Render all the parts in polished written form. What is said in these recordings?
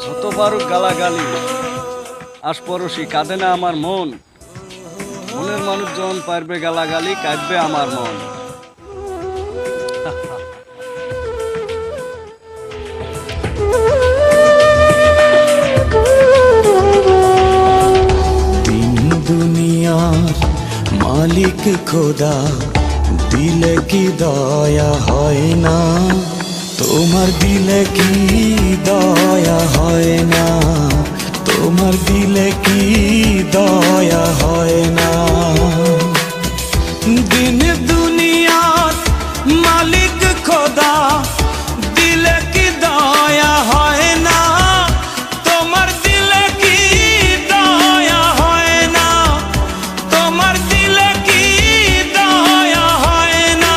যত পারুক গালাগালি, আশপরশি কাঁদে না আমার মন। মনের মানুষজন পারবে গালাগালি, কাঁদবে আমার মন। দিন দুনিয়ার মালিক খোদা, দিলে কি দয়া হয় না? তোমার দিলে কি দয়া হয় না? তোমার দিলে কি দয়া হয় না? দিন দুনিয়ার মালিক খোদা, দিলে কি দয়া হয় না? তোমার দিলে কি দয়া হয় না? তোমার দিলে কি দয়া হয় না?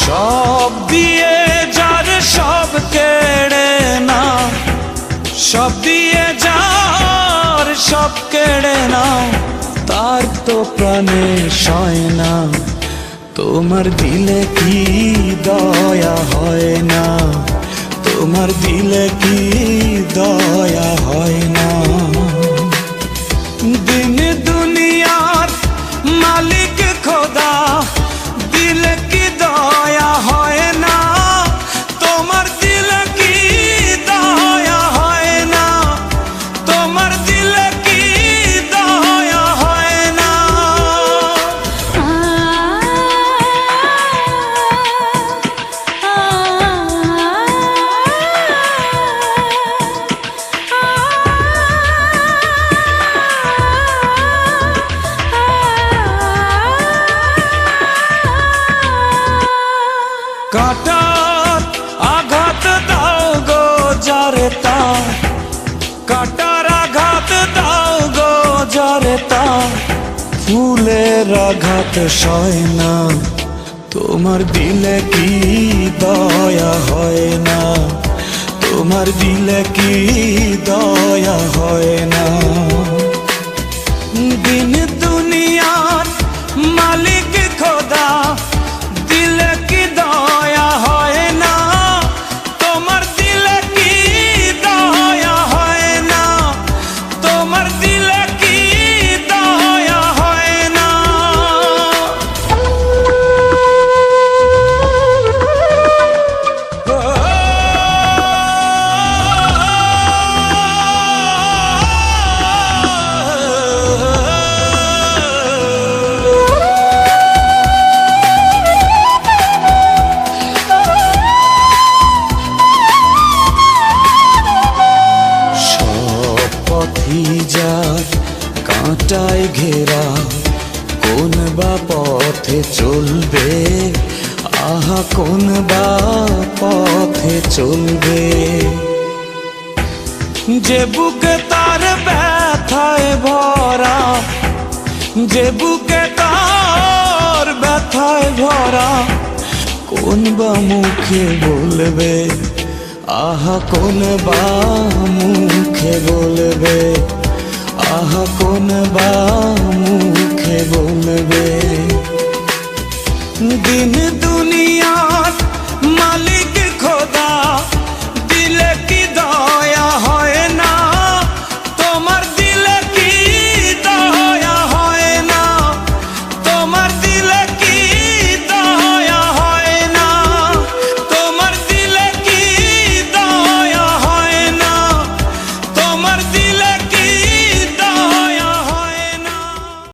সব দিয়ে যার সব কেড়ে না, সব দিয়ে যার সব কেড়ে না, তার তো প্রাণে সয় না। তোমার দিলে কি দয়া হয় না? তোমার দিলে কি দয়া হয় না? দিন দুনিয়ার মালিক খোদা, দিলে কি দয়া হয় না? তোমার দিলে কি দয়া হয় না? তোমার দিলে কি দয়া হয় না? কাটার আঘাত দাও গো যারে তার, কাটার আঘাত দাও গো যারে তার, ফুলের আঘাত সয় না। তোমার দিলে কি দয়া হয় না? তোমার দিলে কি দয়া হয় না? দিন দুনিয়ার মালিক খোদা, দিলে কি দয়া হয় না? তোমার দিলে কি দয়া হয় না? তোমার দিলে কি দয়া হয় না? যার কাঁটায় ঘেরা, কোন বা পথে চলবে? আহা কোন বা পথে চলবে? যে বুকে তার ব্যথায় ভরা, যে বুকে তার ব্যথায় ভরা, কোন বা মুখে বলবে? আহা কোন বা মুখে বলবে? আহা কোন বা মুখে বলবে? দিন দুনিয়ার